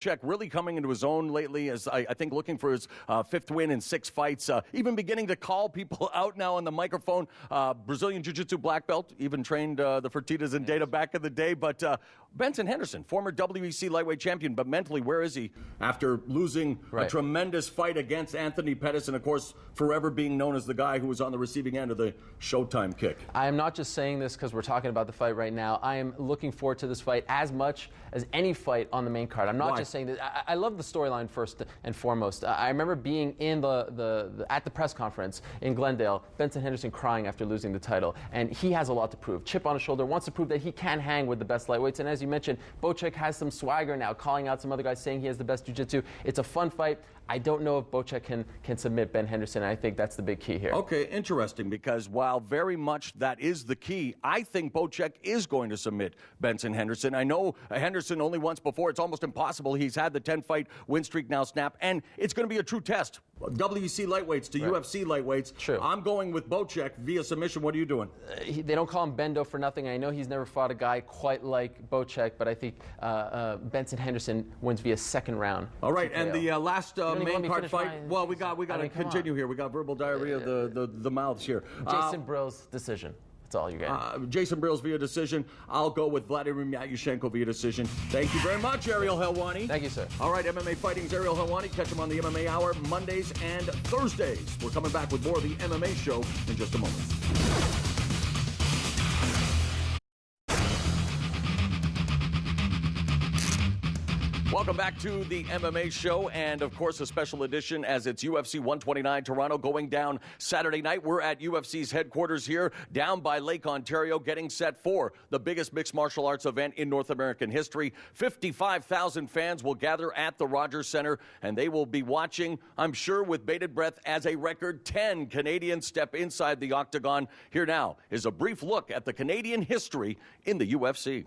Bocek really coming into his own lately, as I think looking for his fifth win in 6 fights, even beginning to call people out now on the microphone. Brazilian Jiu-Jitsu black belt, even trained the Fertitas and Data back in the day. But Benson Henderson, former WEC lightweight champion, but mentally, where is he after losing a tremendous fight against Anthony Pettis and, of course, forever being known as the guy who was on the receiving end of the Showtime kick? I am not just saying this because we're talking about the fight right now. I am looking forward to this fight as much as any fight on the main card. I'm not just saying that. I love the storyline first and foremost. I remember being in at the press conference in Glendale, Benson Henderson crying after losing the title, and he has a lot to prove. Chip on his shoulder, wants to prove that he can hang with the best lightweights, and as you mentioned, Bocek has some swagger now, calling out some other guys, saying he has the best jiu-jitsu. It's a fun fight. I don't know if Bocek can submit Ben Henderson, and I think that's the big key here. Okay, interesting, because while very much that is the key, I think Bocek is going to submit Benson Henderson. I know Henderson only once before. It's almost impossible. He's had the 10-fight win streak now snap, and it's going to be a true test. WEC lightweights to UFC lightweights. True. I'm going with Bocek via submission. What are you doing? They don't call him Bendo for nothing. I know he's never fought a guy quite like Bocek, but I think Benson Henderson wins via second round. All right, and the last main card fight. Well, we got to continue here. We got verbal diarrhea of the mouths here. Jason Brill's decision. That's all you get. Jason Brills via decision. I'll go with Vladimir Matyushenko via decision. Thank you very much, Ariel Helwani. Thank you, sir. All right, MMA Fighting's Ariel Helwani. Catch him on the MMA Hour Mondays and Thursdays. We're coming back with more of the MMA show in just a moment. Welcome back to the MMA show, and of course a special edition as it's UFC 129 Toronto going down Saturday night. We're at UFC's headquarters here down by Lake Ontario, getting set for the biggest mixed martial arts event in North American history. 55,000 fans will gather at the Rogers Centre, and they will be watching, I'm sure with bated breath, as a record 10 Canadians step inside the octagon. Here now is a brief look at the Canadian history in the UFC.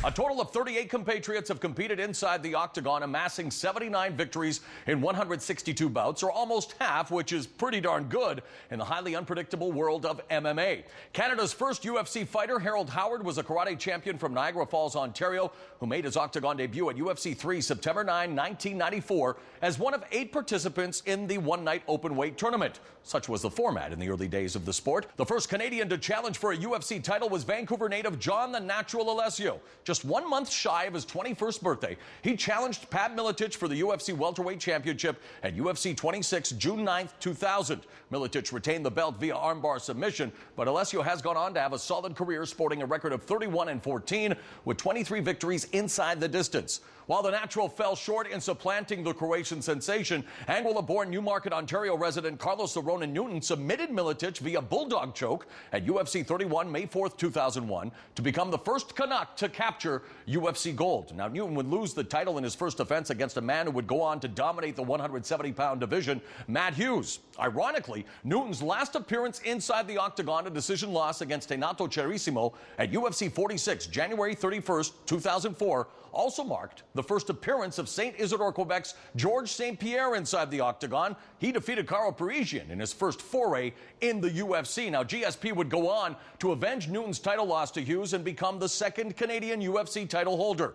A total of 38 compatriots have competed inside the octagon, amassing 79 victories in 162 bouts, or almost half, which is pretty darn good in the highly unpredictable world of MMA. Canada's first UFC fighter, Harold Howard, was a karate champion from Niagara Falls, Ontario, who made his octagon debut at UFC 3 September 9, 1994, as one of 8 participants in the one-night open-weight tournament. Such was the format in the early days of the sport. The first Canadian to challenge for a UFC title was Vancouver native John the Natural Alessio. Just 1 month shy of his 21st birthday, he challenged Pat Miletich for the UFC welterweight championship at UFC 26 June 9, 2000. Miletich retained the belt via armbar submission, but Alessio has gone on to have a solid career, sporting a record of 31-14 with 23 victories inside the distance. While the Natural fell short in supplanting the Croatian sensation, Anguilla-born Newmarket, Ontario resident Carlos the Ronin Newton submitted Miletich via bulldog choke at UFC 31 May 4, 2001 to become the first Canuck to capture UFC gold. Now, Newton would lose the title in his first defense against a man who would go on to dominate the 170-pound division, Matt Hughes. Ironically, Newton's last appearance inside the octagon, a decision loss against Renato Cerissimo at UFC 46, January 31st, 2004, also marked the first appearance of St. Isidore, Quebec's Georges St. Pierre inside the octagon. He defeated Karo Parisian in his first foray in the UFC. Now, GSP would go on to avenge Newton's title loss to Hughes and become the second Canadian UFC title holder.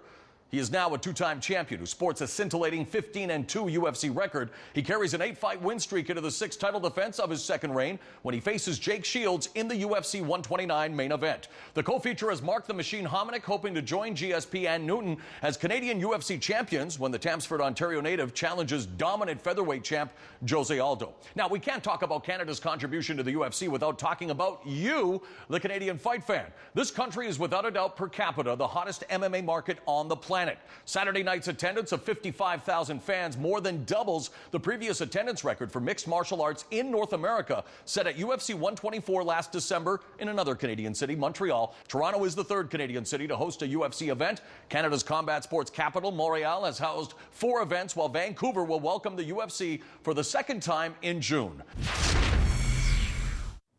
He is now a 2-time champion who sports a scintillating 15-2 UFC record. He carries an 8-fight win streak into the 6th title defense of his second reign when he faces Jake Shields in the UFC 129 main event. The co-feature is Mark the Machine Hominick, hoping to join GSP and Newton as Canadian UFC champions when the Tamsford, Ontario native challenges dominant featherweight champ Jose Aldo. Now, we can't talk about Canada's contribution to the UFC without talking about you, the Canadian fight fan. This country is without a doubt per capita the hottest MMA market on the planet. Saturday night's attendance of 55,000 fans more than doubles the previous attendance record for mixed martial arts in North America, set at UFC 124 last December in another Canadian city, Montreal. Toronto is the 3rd Canadian city to host a UFC event. Canada's combat sports capital, Montreal, has housed 4 events, while Vancouver will welcome the UFC for the 2nd time in June.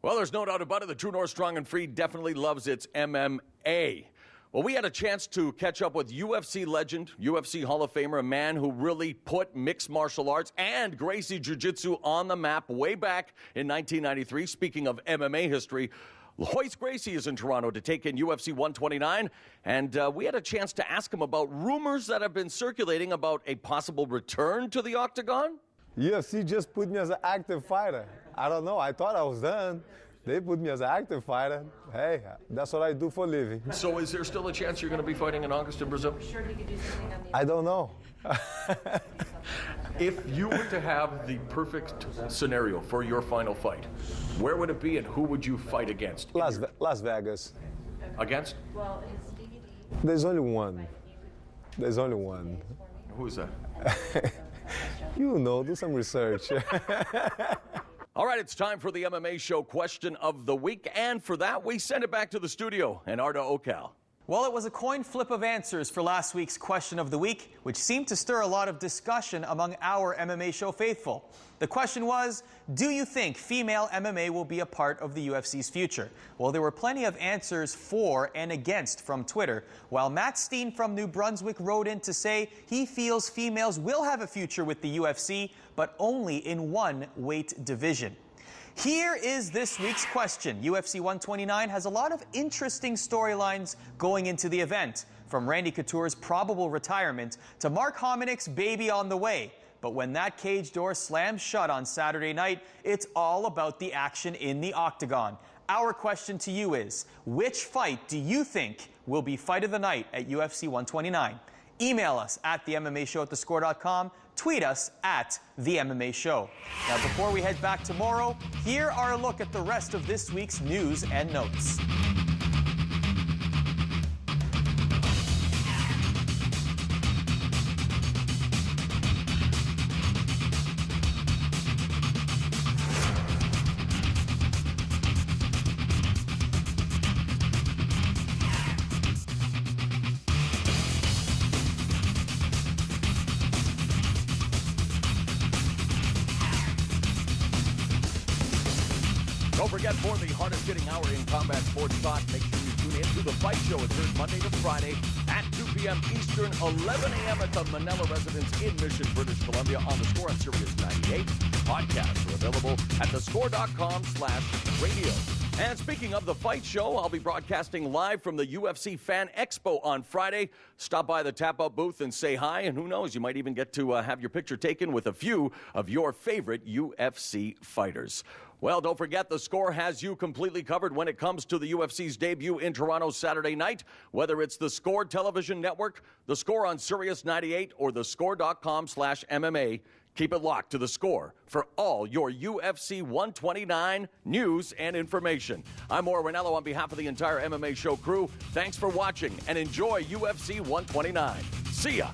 Well, there's no doubt about it. The True North Strong and Free definitely loves its MMA. Well, we had a chance to catch up with UFC legend, UFC Hall of Famer, a man who really put mixed martial arts and Gracie Jiu-Jitsu on the map way back in 1993. Speaking of MMA history, Royce Gracie is in Toronto to take in UFC 129, and we had a chance to ask him about rumors that have been circulating about a possible return to the octagon. UFC just put me as an active fighter. I don't know. I thought I was done. They put me as an active fighter. Hey, that's what I do for a living. So is there still a chance you're going to be fighting in August in Brazil? Sure he could do something on the I don't know. If you were to have the perfect scenario for your final fight, where would it be and who would you fight against? Las Vegas. Against? Well, his DVD. There's only one. There's only one. Who is that? You know, do some research. All right, it's time for the MMA show question of the week, and for that, we send it back to the studio and Arda Ocal. Well, it was a coin flip of answers for last week's question of the week, which seemed to stir a lot of discussion among our MMA show faithful. The question was, do you think female MMA will be a part of the UFC's future? Well, there were plenty of answers for and against from Twitter, while Matt Steen from New Brunswick wrote in to say he feels females will have a future with the UFC, but only in one weight division. Here is this week's question. UFC 129 has a lot of interesting storylines going into the event, from Randy Couture's probable retirement to Mark Hominick's baby on the way. But when that cage door slams shut on Saturday night, it's all about the action in the octagon. Our question to you is, which fight do you think will be fight of the night at UFC 129? Email us at themmashow@thescore.com. Tweet us at The MMA Show. Now, before we head back tomorrow, here are a look at the rest of this week's news and notes. Don't forget, for the hardest-hitting hour in combat sports talk, make sure you tune in to The Fight Show. It's heard Monday to Friday at 2 p.m. Eastern, 11 a.m. at the Manila residence in Mission, British Columbia on The Score on Sirius 98. Podcasts are available at thescore.com/radio. And speaking of The Fight Show, I'll be broadcasting live from the UFC Fan Expo on Friday. Stop by the tap-up booth and say hi, and who knows, you might even get to have your picture taken with a few of your favorite UFC fighters. Well, don't forget, The Score has you completely covered when it comes to the UFC's debut in Toronto Saturday night. Whether it's the Score television network, The Score on Sirius 98, or thescore.com/MMA, keep it locked to The Score for all your UFC 129 news and information. I'm Mauro Ranallo on behalf of the entire MMA show crew. Thanks for watching and enjoy UFC 129. See ya.